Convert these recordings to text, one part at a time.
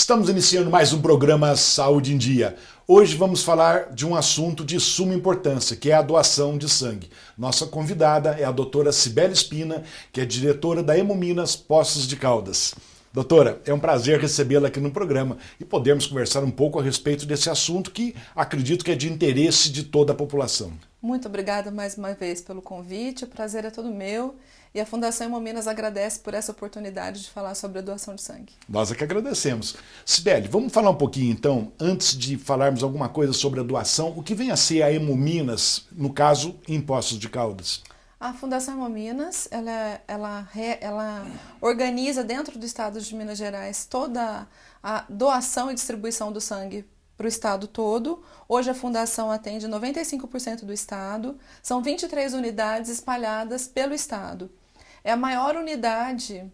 Estamos iniciando mais um programa Saúde em Dia. Hoje vamos falar de um assunto de suma importância, que é a doação de sangue. Nossa convidada é a doutora Cibele Spina, que é diretora da Hemominas Poços de Caldas. Doutora, é um prazer recebê-la aqui no programa e podermos conversar um pouco a respeito desse assunto que acredito que é de interesse de toda a população. Muito obrigada mais uma vez pelo convite, o prazer é todo meu e a Fundação Hemominas agradece por essa oportunidade de falar sobre a doação de sangue. Nós é que agradecemos. Cibele, vamos falar um pouquinho então, antes de falarmos alguma coisa sobre a doação, o que vem a ser a Hemominas, no caso, em Poços de Caldas? A Fundação Hemominas, ela organiza dentro do estado de Minas Gerais toda a doação e distribuição do sangue para o estado todo. Hoje a fundação atende 95% do estado, são 23 unidades espalhadas pelo estado. É a maior unidade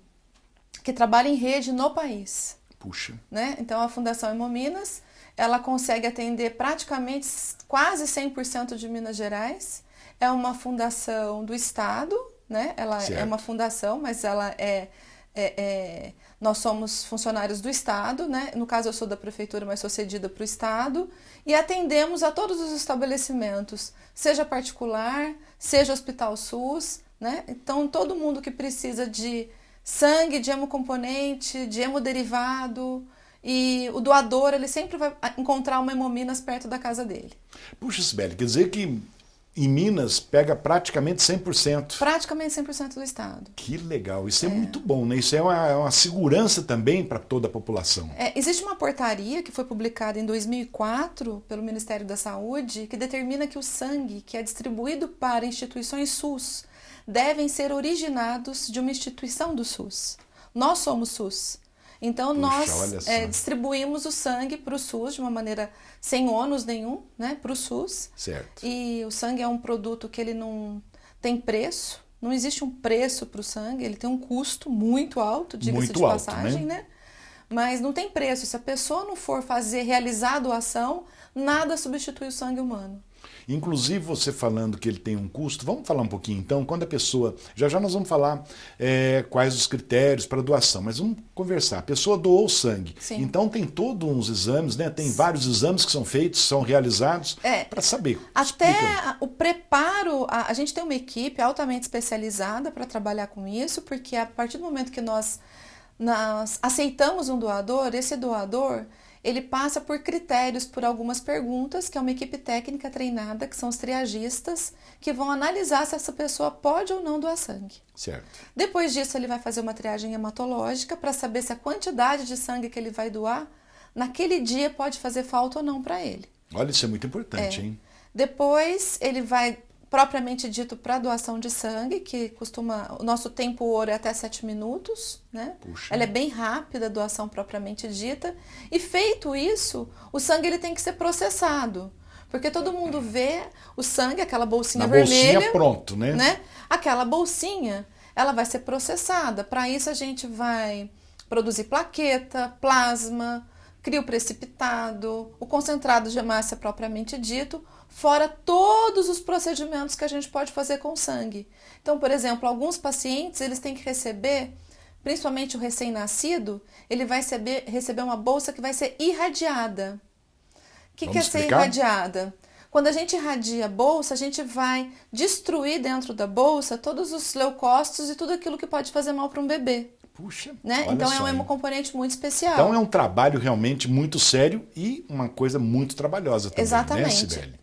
que trabalha em rede no país. Puxa. Né? Então a Fundação Hemominas, ela consegue atender praticamente quase 100% de Minas Gerais. É uma fundação do estado, né? Ela certo. É uma fundação, mas ela nós somos funcionários do estado, né? No caso eu sou da prefeitura, mas sou cedida para o estado, e atendemos a todos os estabelecimentos, seja particular, seja hospital SUS, né? Então todo mundo que precisa de sangue, de hemocomponente, de hemodderivado, e o doador, ele sempre vai encontrar uma Hemominas perto da casa dele. Puxa, Cibele, quer dizer que em Minas pega praticamente 100%. Praticamente 100% do estado. Que legal, isso é muito bom, né? Isso é uma segurança também para toda a população. Existe uma portaria que foi publicada em 2004 pelo Ministério da Saúde que determina que o sangue que é distribuído para instituições SUS devem ser originados de uma instituição do SUS. Nós somos SUS. Então, nós distribuímos o sangue para o SUS de uma maneira sem ônus nenhum, né, para o SUS. Certo. E o sangue é um produto que ele não tem preço, não existe um preço para o sangue, ele tem um custo muito alto, diga-se de passagem, né? Mas não tem preço. Se a pessoa não for realizar a doação, nada substitui o sangue humano. Inclusive, você falando que ele tem um custo, vamos falar um pouquinho então, quando a pessoa, já nós vamos falar quais os critérios para doação, mas vamos conversar, a pessoa doou sangue, Sim. Então tem todos uns exames, né? Tem vários exames que são feitos, são realizados, para saber. Até o preparo, a gente tem uma equipe altamente especializada para trabalhar com isso, porque a partir do momento que nós aceitamos um doador, esse doador, ele passa por critérios, por algumas perguntas, que é uma equipe técnica treinada, que são os triagistas, que vão analisar se essa pessoa pode ou não doar sangue. Certo. Depois disso, ele vai fazer uma triagem hematológica para saber se a quantidade de sangue que ele vai doar, naquele dia pode fazer falta ou não para ele. Olha, isso é muito importante, hein? Depois, ele vai, propriamente dito, para doação de sangue, que o nosso tempo ouro é até 7 minutos, né? Puxa. Ela é bem rápida, a doação propriamente dita. E feito isso, o sangue ele tem que ser processado. Porque todo mundo vê o sangue, aquela bolsinha vermelha. Bolsinha pronto, né? Aquela bolsinha, ela vai ser processada. Para isso a gente vai produzir plaqueta, plasma, crioprecipitado, o concentrado de hemácia propriamente dito, fora todos os procedimentos que a gente pode fazer com o sangue. Então, por exemplo, alguns pacientes, eles têm que receber, principalmente o recém-nascido, ele vai receber uma bolsa que vai ser irradiada. O que é ser irradiada? Quando a gente irradia a bolsa, a gente vai destruir dentro da bolsa todos os leucócitos e tudo aquilo que pode fazer mal para um bebê. Puxa, né? Então é um hemocomponente muito especial. Então é um trabalho realmente muito sério e uma coisa muito trabalhosa também, exatamente. Né, Cibele?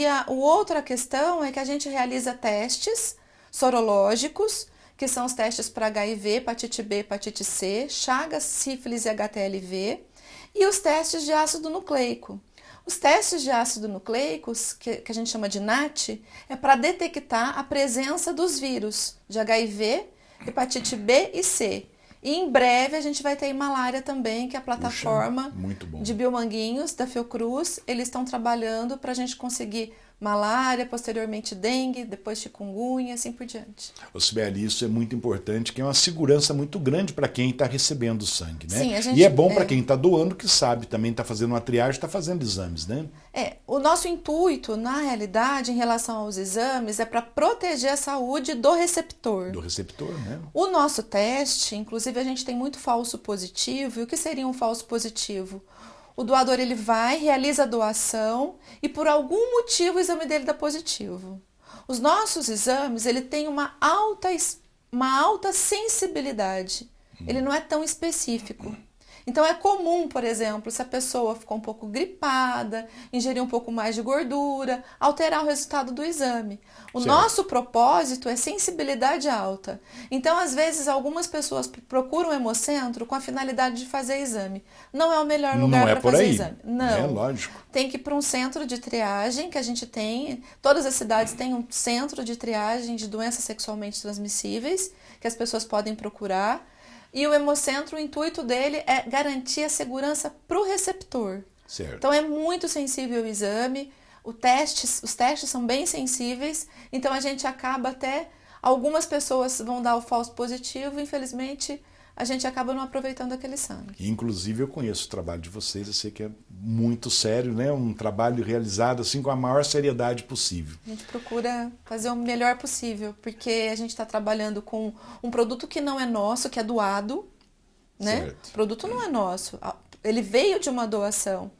A outra questão é que a gente realiza testes sorológicos, que são os testes para HIV, hepatite B, hepatite C, Chagas, sífilis e HTLV, e os testes de ácido nucleico. Os testes de ácido nucleico, que a gente chama de NAT, é para detectar a presença dos vírus de HIV, hepatite B e C. E em breve a gente vai ter em malária também, que é a plataforma muito bom. de Biomanguinhos, da Fiocruz. Eles estão trabalhando para a gente conseguir malária, posteriormente dengue, depois chikungunya, assim por diante. Ô, Sibeli, isso é muito importante, que é uma segurança muito grande para quem está recebendo sangue, né? Sim, a gente, e é bom para quem está doando, que sabe, também está fazendo uma triagem, está fazendo exames, né? O nosso intuito, na realidade, em relação aos exames, é para proteger a saúde do receptor. Do receptor, né? O nosso teste, inclusive, a gente tem muito falso positivo. E o que seria um falso positivo? O doador ele vai, realiza a doação e por algum motivo o exame dele dá positivo. Os nossos exames ele tem uma alta sensibilidade. Ele não é tão específico. Então é comum, por exemplo, se a pessoa ficou um pouco gripada, ingerir um pouco mais de gordura, alterar o resultado do exame. O nosso propósito é sensibilidade alta. Então, às vezes, algumas pessoas procuram o Hemocentro com a finalidade de fazer exame. Não é o melhor lugar para fazer exame. Não. É lógico. Tem que ir para um centro de triagem que a gente tem. Todas as cidades têm um centro de triagem de doenças sexualmente transmissíveis que as pessoas podem procurar. E o Hemocentro, o intuito dele é garantir a segurança para o receptor. Certo. Então é muito sensível o exame, os testes são bem sensíveis, então a gente acaba até, algumas pessoas vão dar o falso positivo, infelizmente a gente acaba não aproveitando aquele sangue. Inclusive eu conheço o trabalho de vocês, eu sei que é muito sério, né? Um trabalho realizado assim com a maior seriedade possível. A gente procura fazer o melhor possível, porque a gente está trabalhando com um produto que não é nosso, que é doado, né? Certo. O produto não é nosso, ele veio de uma doação.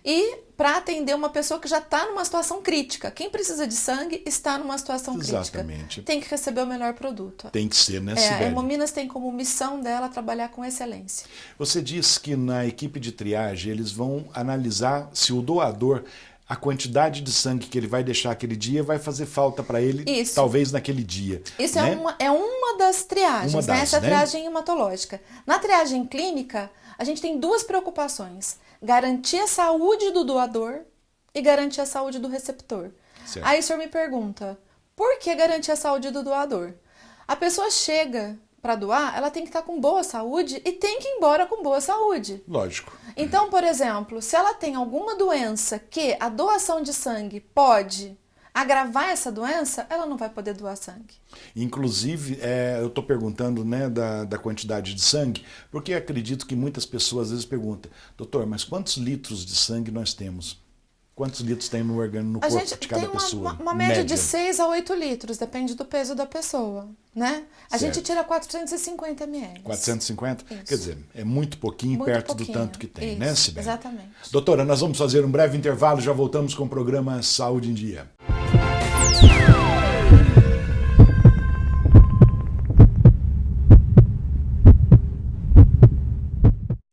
E para atender uma pessoa que já está numa situação crítica. Quem precisa de sangue está numa situação Exatamente. crítica. Tem que receber o melhor produto. Tem que ser, né, A Sibeli? Hemominas tem como missão dela trabalhar com excelência. Você disse que na equipe de triagem eles vão analisar se o doador, a quantidade de sangue que ele vai deixar aquele dia vai fazer falta para ele, Isso. talvez naquele dia. Isso né? é uma das triagens, Uma das, Essa é a né? triagem hematológica. Na triagem clínica, a gente tem duas preocupações. Garantir a saúde do doador e garantir a saúde do receptor. Certo. Aí o senhor me pergunta, por que garantir a saúde do doador? A pessoa chega para doar, ela tem que estar com boa saúde e tem que ir embora com boa saúde. Lógico. Então, por exemplo, se ela tem alguma doença que a doação de sangue pode agravar essa doença, ela não vai poder doar sangue. Inclusive, eu estou perguntando, né, da quantidade de sangue, porque acredito que muitas pessoas às vezes perguntam, doutor, mas quantos litros de sangue nós temos? Quantos litros tem no corpo de cada pessoa? Uma média de 6 a 8 litros, depende do peso da pessoa, né? A gente tira 450 ml. 450? Isso. Quer dizer, é muito pouquinho Muito perto pouquinho. do tanto que tem, Isso, né, Sibeli? exatamente. Doutora, nós vamos fazer um breve intervalo, já voltamos com o programa Saúde em Dia.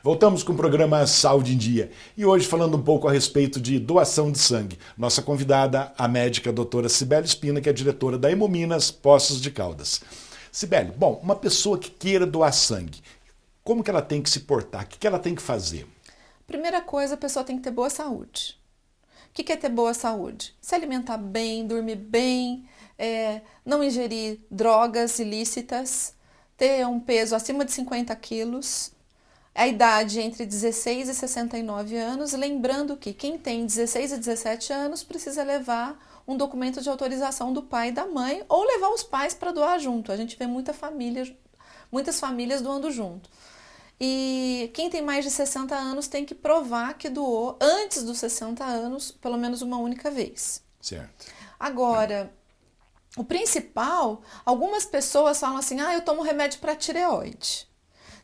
Voltamos com o programa Saúde em Dia e hoje falando um pouco a respeito de doação de sangue. Nossa convidada, a médica doutora Sibeli Spina, que é diretora da Hemominas Poços de Caldas. Sibeli, bom, uma pessoa que queira doar sangue, como que ela tem que se portar? O que ela tem que fazer? Primeira coisa, a pessoa tem que ter boa saúde. O que é ter boa saúde? Se alimentar bem, dormir bem, não ingerir drogas ilícitas, ter um peso acima de 50 quilos, a idade entre 16 e 69 anos, lembrando que quem tem 16 e 17 anos precisa levar um documento de autorização do pai e da mãe ou levar os pais para doar junto. A gente vê muitas famílias doando junto. E quem tem mais de 60 anos tem que provar que doou antes dos 60 anos, pelo menos uma única vez. Certo. Agora, o principal, algumas pessoas falam assim, eu tomo remédio para tireoide.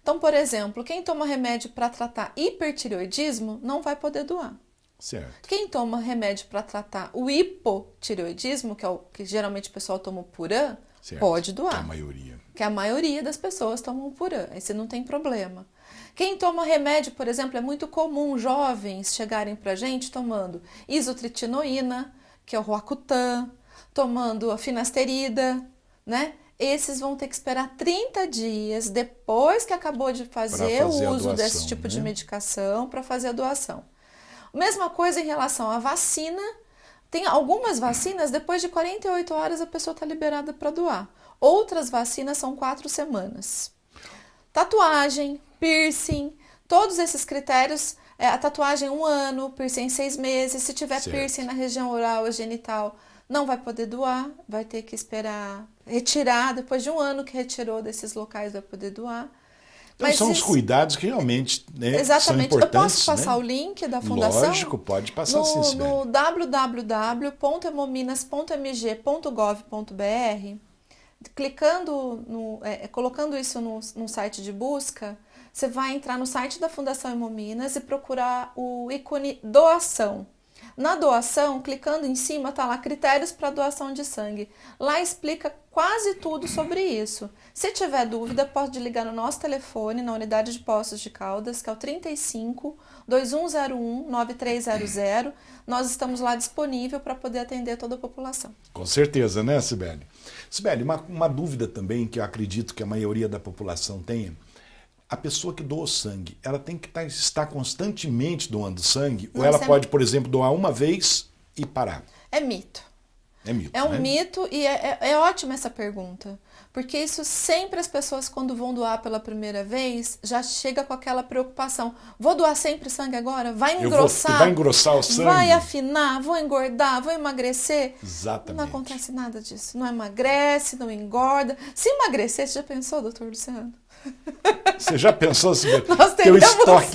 Então, por exemplo, quem toma remédio para tratar hipertireoidismo não vai poder doar. Certo. Quem toma remédio para tratar o hipotireoidismo, que é o que geralmente o pessoal toma o Puran, Certo. pode doar. Que é a maioria. Que a maioria das pessoas tomam o Puran, aí você não tem problema. Quem toma remédio, por exemplo, é muito comum jovens chegarem pra gente tomando isotretinoína, que é o Roacutan, tomando a finasterida, né? Esses vão ter que esperar 30 dias depois que acabou de fazer o uso desse tipo de medicação para fazer a doação. Mesma coisa em relação à vacina. Tem algumas vacinas, depois de 48 horas a pessoa está liberada para doar. Outras vacinas são 4 semanas. Tatuagem, piercing, todos esses critérios A tatuagem 1 ano, piercing 6 meses. Se tiver Certo. piercing na região oral ou genital, não vai poder doar, vai ter que esperar retirar. Depois de 1 ano que retirou desses locais, vai poder doar. Então Mas são os isso- cuidados que realmente, né, são Exatamente. Eu importantes. posso passar né? o link da fundação? Lógico, pode passar sim, No Sibeli. www.hemominas.mg.gov.br, colocando isso no site de busca, você vai entrar no site da Fundação Hemominas e procurar o ícone doação. Na doação, clicando em cima, tá lá critérios para doação de sangue. Lá explica quase tudo sobre isso. Se tiver dúvida, pode ligar no nosso telefone, na unidade de Poços de Caldas, que é o 35 2101 9300. Nós estamos lá disponível para poder atender toda a população. Com certeza, né, Sibeli? Sibeli, uma dúvida também que eu acredito que a maioria da população tenha. A pessoa que doa sangue, ela tem que estar constantemente doando sangue? Ou Não, ela isso é- pode, por exemplo, doar uma vez e parar? É mito. É mito, É um né? mito e é ótima essa pergunta, porque isso sempre as pessoas quando vão doar pela primeira vez já chega com aquela preocupação. Vou doar sempre sangue agora? Vai engrossar? Vai engrossar o sangue? Vai afinar? Vou engordar? Vou emagrecer? Exatamente. Não acontece nada disso. Não emagrece, não engorda. Se emagrecer, você já pensou, doutor Luciano? Você já pensou, Sibeli? Nós Teu teríamos-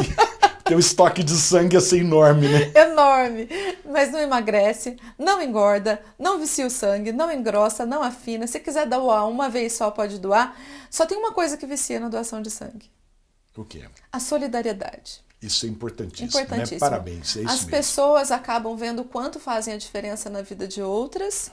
teu estoque de sangue ia ser enorme, né? Enorme, mas não emagrece, não engorda, não vicia o sangue, não engrossa, não afina. Se quiser doar uma vez só, pode doar. Só tem uma coisa que vicia na doação de sangue: O quê? a solidariedade. Isso é importantíssimo, Importantíssimo. né? Parabéns, é isso As mesmo. pessoas acabam vendo o quanto fazem a diferença na vida de outras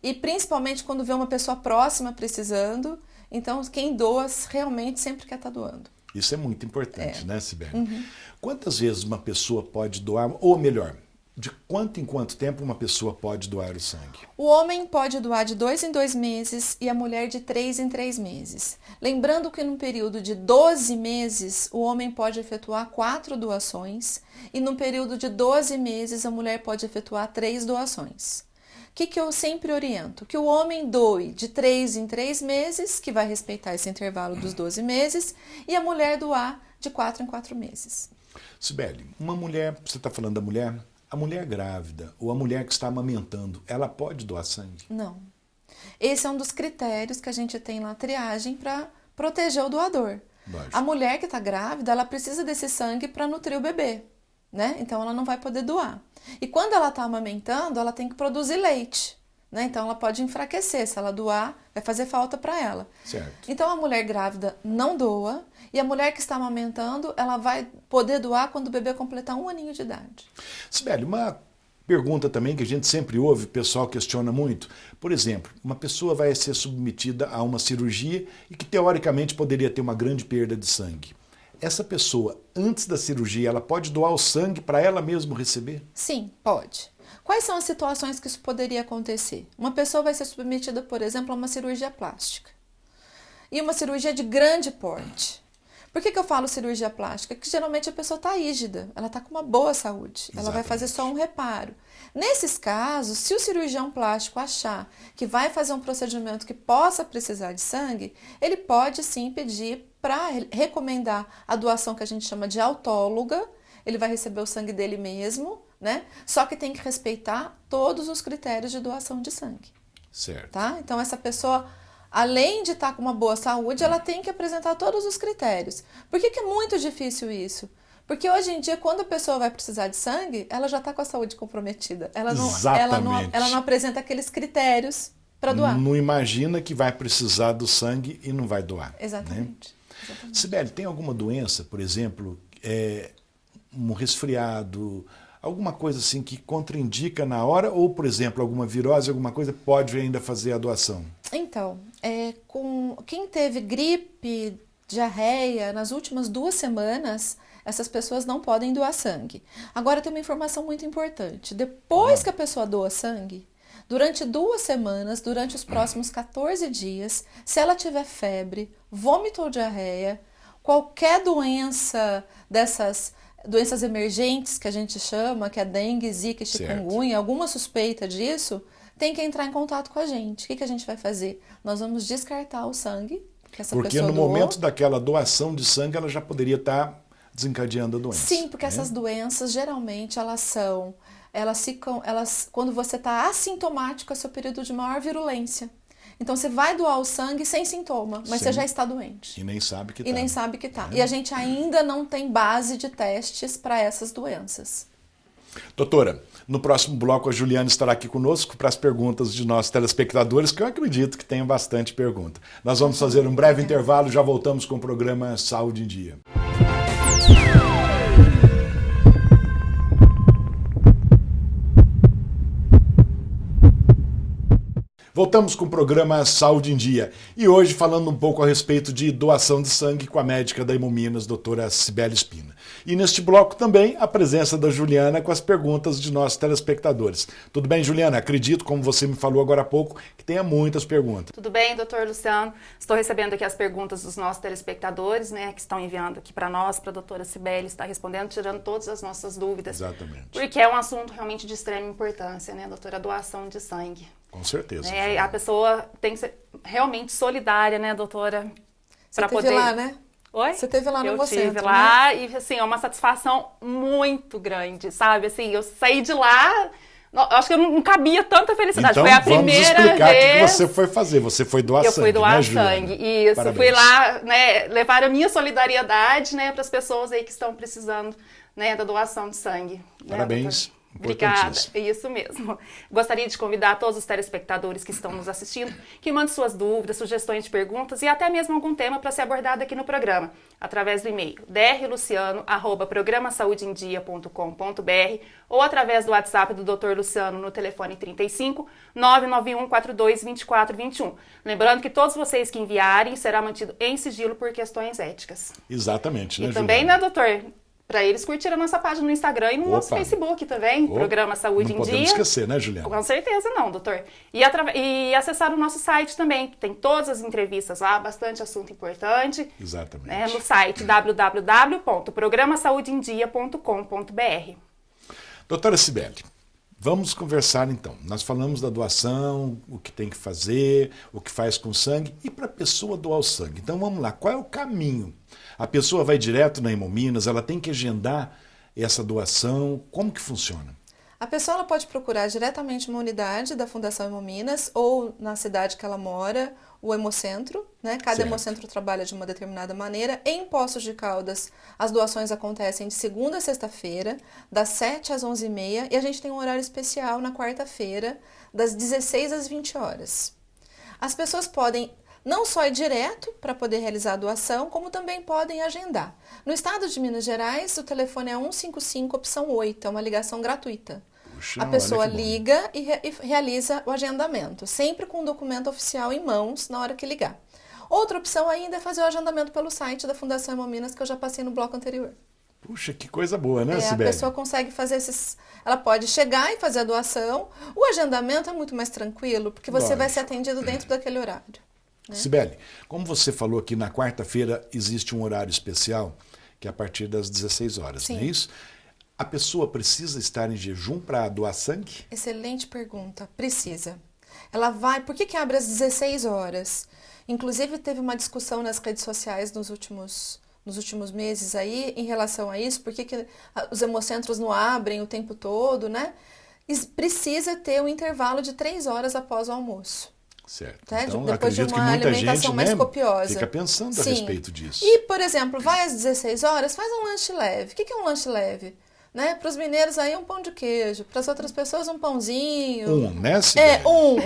e principalmente quando vê uma pessoa próxima precisando. Então, quem doa realmente sempre quer estar doando. Isso é muito importante, né, Sibeli? Uhum. Quantas vezes uma pessoa pode doar, ou melhor, de quanto em quanto tempo uma pessoa pode doar o sangue? O homem pode doar de 2 em 2 meses e a mulher de 3 em 3 meses. Lembrando que no período de 12 meses, o homem pode efetuar 4 doações e no período de 12 meses, a mulher pode efetuar 3 doações. O que eu sempre oriento? Que o homem doe de 3 em 3 meses, que vai respeitar esse intervalo dos 12 meses, e a mulher doar de 4 em 4 meses. Sibeli, uma mulher, você está falando da mulher, a mulher grávida ou a mulher que está amamentando, ela pode doar sangue? Não. Esse é um dos critérios que a gente tem na triagem para proteger o doador. Lógico. A mulher que está grávida, ela precisa desse sangue para nutrir o bebê, né? Então ela não vai poder doar. E quando ela está amamentando, ela tem que produzir leite, né? Então ela pode enfraquecer. Se ela doar, vai fazer falta para ela. Certo. Então a mulher grávida não doa e a mulher que está amamentando, ela vai poder doar quando o bebê completar 1 aninho de idade. Sibeli, uma pergunta também que a gente sempre ouve, o pessoal questiona muito. Por exemplo, uma pessoa vai ser submetida a uma cirurgia e que teoricamente poderia ter uma grande perda de sangue. Essa pessoa, antes da cirurgia, ela pode doar o sangue para ela mesma receber? Sim, pode. Quais são as situações que isso poderia acontecer? Uma pessoa vai ser submetida, por exemplo, a uma cirurgia plástica. E uma cirurgia de grande porte. Por que eu falo cirurgia plástica? Porque geralmente a pessoa está rígida, ela está com uma boa saúde, ela vai fazer só um reparo. Nesses casos, se o cirurgião plástico achar que vai fazer um procedimento que possa precisar de sangue, ele pode sim pedir para recomendar a doação que a gente chama de autóloga. Ele vai receber o sangue dele mesmo, né? Só que tem que respeitar todos os critérios de doação de sangue. Certo. Tá? Então essa pessoa, além de estar com uma boa saúde, ela tem que apresentar todos os critérios. Por que é muito difícil isso? Porque hoje em dia, quando a pessoa vai precisar de sangue, ela já está com a saúde comprometida. Ela não apresenta aqueles critérios para doar. Não imagina que vai precisar do sangue e não vai doar. Exatamente. Né? Sibeli, tem alguma doença, por exemplo, um resfriado, alguma coisa assim que contraindica na hora, ou, por exemplo, alguma virose, alguma coisa, pode ainda fazer a doação? Então, com quem teve gripe, diarreia nas últimas 2 semanas, essas pessoas não podem doar sangue. Agora tem uma informação muito importante. Depois que a pessoa doa sangue, durante 2 semanas, durante os próximos 14 dias, se ela tiver febre, vômito ou diarreia, qualquer doença dessas doenças emergentes que a gente chama, que é dengue, zika, chikungunya, alguma suspeita disso, tem que entrar em contato com a gente. O que a gente vai fazer? Nós vamos descartar o sangue que essa Porque pessoa no doou. momento daquela doação de sangue, ela já poderia estar desencadeando a doença. Sim, porque essas doenças, geralmente, quando você está assintomático, é seu período de maior virulência. Então, você vai doar o sangue sem sintoma, mas você já está doente. E nem sabe que está. E nem sabe que está. E a gente ainda não tem base de testes para essas doenças. Doutora, no próximo bloco a Juliana estará aqui conosco para as perguntas de nossos telespectadores, que eu acredito que tenham bastante pergunta. Nós vamos fazer um breve intervalo, já voltamos com o programa Saúde em Dia. Voltamos com o programa Saúde em Dia e hoje falando um pouco a respeito de doação de sangue com a médica da Hemominas, doutora Cibele Spina. E neste bloco também a presença da Juliana com as perguntas de nossos telespectadores. Tudo bem, Juliana? Acredito, como você me falou agora há pouco, que tenha muitas perguntas. Tudo bem, doutor Luciano. Estou recebendo aqui as perguntas dos nossos telespectadores, né, que estão enviando aqui para nós, para a doutora Cibele, está respondendo, tirando todas as nossas dúvidas. Exatamente. Porque é um assunto realmente de extrema importância, né, doutora? A doação de sangue. Com certeza. A pessoa tem que ser realmente solidária, né, doutora? Você teve lá, né? Oi? Você teve lá no Hemocentro, Eu tive lá, né? E, assim, é uma satisfação muito grande, sabe? Assim, eu saí de lá, eu acho que eu não cabia tanta felicidade. Então, foi a primeira vamos explicar vez. O que você foi fazer. Você foi doar sangue, Eu fui doar né, sangue, Juliana? isso. Parabéns. Fui lá, né, levar a minha solidariedade, né, para as pessoas aí que estão precisando, né, da doação de sangue. Parabéns. Né, obrigada, Importantíssimo. isso mesmo. Gostaria de convidar todos os telespectadores que estão nos assistindo que mandem suas dúvidas, sugestões de perguntas e até mesmo algum tema para ser abordado aqui no programa, através do e-mail drluciano@programasaudeendia.com.br ou através do WhatsApp do Dr. Luciano no telefone 35 991 42 24 21. Lembrando que todos vocês que enviarem será mantido em sigilo por questões éticas. Exatamente, né, E também, Juliana? né, doutor? Para eles curtir a nossa página no Instagram e no nosso Facebook também, Programa Saúde em Dia. Não podemos esquecer, né, Juliana? Com certeza não, doutor. E acessar o nosso site também, que tem todas as entrevistas lá, bastante assunto importante. Exatamente. Né, no site www.programasaudeendia.com.br. Doutora Cibele, vamos conversar então. Nós falamos da doação, o que tem que fazer, o que faz com o sangue e para a pessoa doar o sangue. Então vamos lá, qual é o caminho? A pessoa vai direto na Hemominas, ela tem que agendar essa doação, como que funciona? A pessoa ela pode procurar diretamente uma unidade da Fundação Hemominas ou na cidade que ela mora, o Hemocentro, né? Cada Certo. Hemocentro trabalha de uma determinada maneira. Em Poços de Caldas, as doações acontecem de segunda a sexta-feira, das 7 às 11h30, e a gente tem um horário especial na quarta-feira, das 16 às 20 horas. As pessoas podem não só ir direto para poder realizar a doação, como também podem agendar. No estado de Minas Gerais, o telefone é 155, opção 8, é uma ligação gratuita. Puxa, A pessoa olha que bom. liga e realiza o agendamento, sempre com um documento oficial em mãos na hora que ligar. Outra opção ainda é fazer o agendamento pelo site da Fundação Hemominas, que eu já passei no bloco anterior. Puxa, que coisa boa, né, A Cibele? pessoa consegue fazer ela pode chegar e fazer a doação. O agendamento é muito mais tranquilo, porque você vai ser atendido dentro daquele horário. Né? Cibele, como você falou aqui, na quarta-feira existe um horário especial, que é a partir das 16 horas, Sim. não é isso? A pessoa precisa estar em jejum para doar sangue? Excelente pergunta. Precisa. Ela vai... Por que abre às 16 horas? Inclusive, teve uma discussão nas redes sociais nos últimos meses aí em relação a isso. Por que os hemocentros não abrem o tempo todo, né? Precisa ter um intervalo de 3 horas após o almoço. Certo. Tá? Então, Depois de acredito que uma muita alimentação gente, mais né, copiosa. fica pensando a Sim. respeito disso. E, por exemplo, vai às 16 horas, faz um lanche leve. O que é um lanche leve? Né? Para os mineiros aí um pão de queijo, para as outras pessoas um pãozinho. Né, Cibele? Um.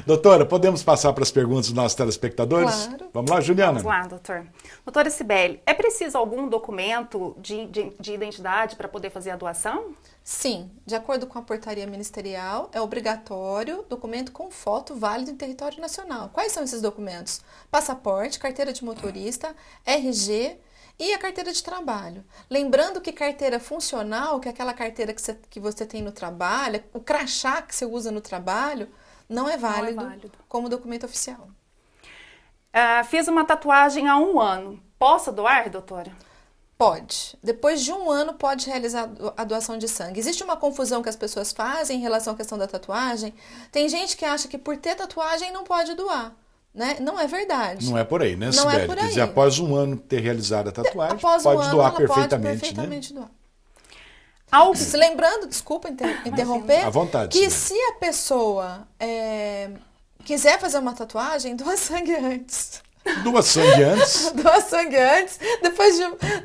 Doutora, podemos passar para as perguntas dos nossos telespectadores? Claro. Vamos lá, Juliana? Vamos lá, doutor. Doutora Cibele, é preciso algum documento de identidade para poder fazer a doação? Sim, de acordo com a portaria ministerial, é obrigatório documento com foto válido em território nacional. Quais são esses documentos? Passaporte, carteira de motorista, RG e a carteira de trabalho. Lembrando que carteira funcional, que é aquela carteira que você tem no trabalho, o crachá que você usa no trabalho, não é válido como documento oficial. Fiz uma tatuagem há 1 ano. Posso doar, doutora? Pode. Depois de 1 ano, pode realizar a doação de sangue. Existe uma confusão que as pessoas fazem em relação à questão da tatuagem. Tem gente que acha que por ter tatuagem não pode doar. né? Não é verdade. Não é por aí, né, Não Sibeli? é por Quer dizer, aí. após um ano ter realizado a tatuagem, Após pode um ano, doar ela perfeitamente, pode perfeitamente doar. Algo Lembrando, desculpa interromper, À vontade, que Sibeli. se a pessoa quiser fazer uma tatuagem, doa sangue antes. Doa sangue antes. Doa sangue antes,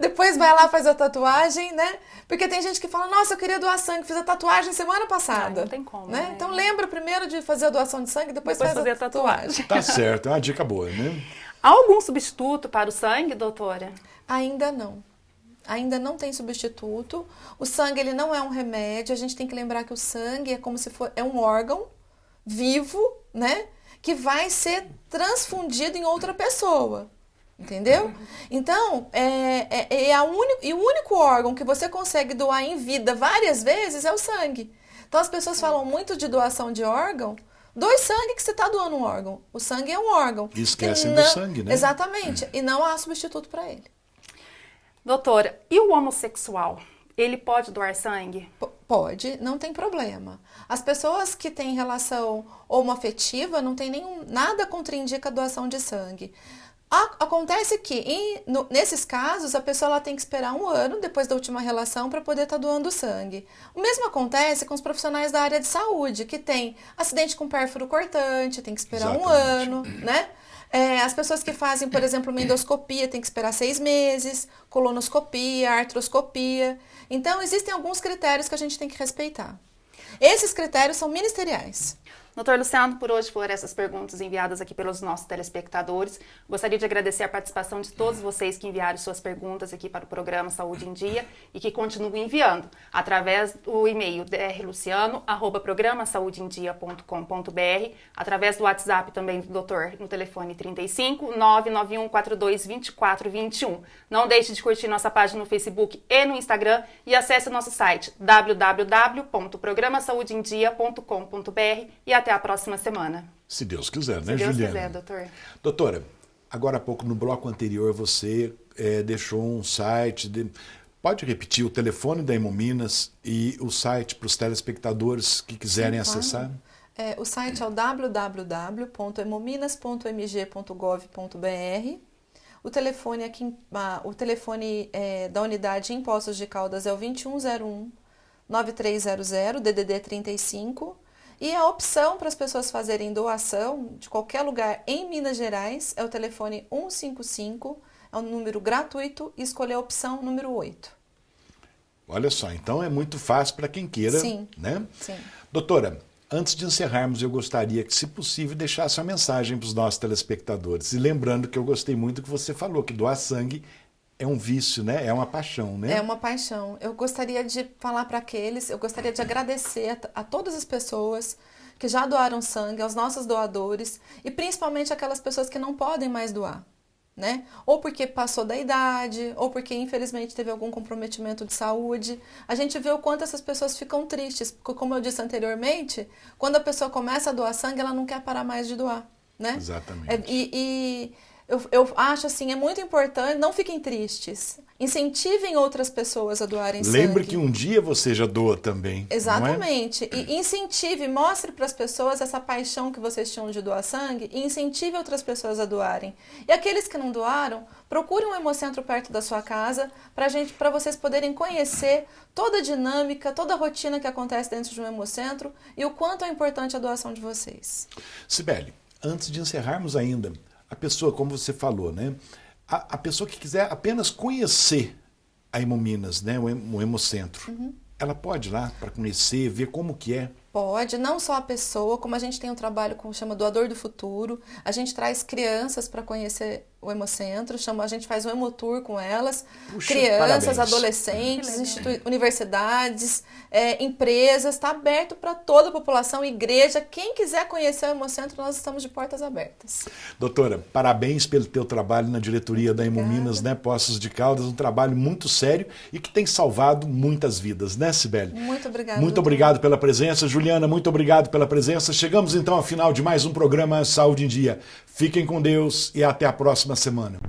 depois vai lá fazer a tatuagem, né? Porque tem gente que fala, nossa, eu queria doar sangue, fiz a tatuagem semana passada. Não tem como, né? né? Então lembra primeiro de fazer a doação de sangue, depois faz fazer a tatuagem. Tá certo, é uma dica boa, né? Há algum substituto para o sangue, doutora? Ainda não. Ainda não tem substituto. O sangue ele não é um remédio. A gente tem que lembrar que o sangue é como se é um órgão vivo, né? Que vai ser transfundido em outra pessoa. Entendeu? Então, o único órgão que você consegue doar em vida várias vezes é o sangue. Então, as pessoas falam muito de doação de órgão. Doe sangue que você está doando um órgão. O sangue é um órgão. E esquecem do sangue, né? Exatamente. E não há substituto para ele. Doutora, e o homossexual? Ele pode doar sangue? Pode, não tem problema. As pessoas que têm relação homoafetiva não tem nada contraindica a doação de sangue. Acontece que, nesses casos, a pessoa ela tem que esperar um ano depois da última relação para poder estar doando sangue. O mesmo acontece com os profissionais da área de saúde, que tem acidente com pérfuro cortante, tem que esperar um ano, né? As pessoas que fazem, por exemplo, uma endoscopia tem que esperar 6 meses, colonoscopia, artroscopia. Então, existem alguns critérios que a gente tem que respeitar. Esses critérios são ministeriais. Doutor Luciano, por hoje foram essas perguntas enviadas aqui pelos nossos telespectadores. Gostaria de agradecer a participação de todos vocês que enviaram suas perguntas aqui para o programa Saúde em Dia e que continuem enviando através do e-mail drluciano@programasaudeendia.com.br, através do WhatsApp também do doutor no telefone 35 991 42 24 21. Não deixe de curtir nossa página no Facebook e no Instagram e acesse o nosso site www.programasaudeendia.com.br e até a próxima semana. Se Deus quiser, né, Juliana? Se Deus Juliana? quiser, doutor. Doutora, agora há pouco no bloco anterior você deixou um site. Pode repetir o telefone da Hemominas e o site para os telespectadores que quiserem acessar? O site é o www.hemominas.mg.gov.br. O telefone da unidade em Poços de Caldas é o 2101-9300, DDD 35. E a opção para as pessoas fazerem doação de qualquer lugar em Minas Gerais é o telefone 155, é um número gratuito, e escolher a opção número 8. Olha só, então é muito fácil para quem queira, Sim, né? sim. Doutora, antes de encerrarmos, eu gostaria que, se possível, deixasse uma mensagem para os nossos telespectadores. E lembrando que eu gostei muito que você falou, que doar sangue é um vício, né? É uma paixão, né? É uma paixão. Eu gostaria de falar para eu gostaria de agradecer a todas as pessoas que já doaram sangue, aos nossos doadores, e principalmente aquelas pessoas que não podem mais doar, né? Ou porque passou da idade, ou porque infelizmente teve algum comprometimento de saúde. A gente vê o quanto essas pessoas ficam tristes, porque, como eu disse anteriormente, quando a pessoa começa a doar sangue, ela não quer parar mais de doar, né? Exatamente. Eu acho assim, é muito importante, não fiquem tristes. Incentivem outras pessoas a doarem sangue. Lembre que um dia você já doa também. Exatamente. Não é? E incentive, mostre para as pessoas essa paixão que vocês tinham de doar sangue e incentive outras pessoas a doarem. E aqueles que não doaram, procurem um hemocentro perto da sua casa para vocês poderem conhecer toda a dinâmica, toda a rotina que acontece dentro de um hemocentro e o quanto é importante a doação de vocês. Sibeli, antes de encerrarmos ainda, a pessoa, como você falou, né? A pessoa que quiser apenas conhecer a Hemominas, né? O Hemocentro, ela pode ir lá para conhecer, ver como que é? Pode, não só a pessoa, como a gente tem um trabalho que chama Doador do Futuro, a gente traz crianças para conhecer o Hemocentro, a gente faz um Hemotour com elas, Puxa, crianças, parabéns. adolescentes, universidades, empresas, está aberto para toda a população, igreja, quem quiser conhecer o Hemocentro, nós estamos de portas abertas. Doutora, parabéns pelo teu trabalho na diretoria da Hemominas, né, Poços de Caldas, um trabalho muito sério e que tem salvado muitas vidas, né, Sibeli? Muito obrigada. Muito obrigado pela presença, Juliana, muito obrigado pela presença. Chegamos então ao final de mais um programa Saúde em Dia. Fiquem com Deus e até a próxima semana.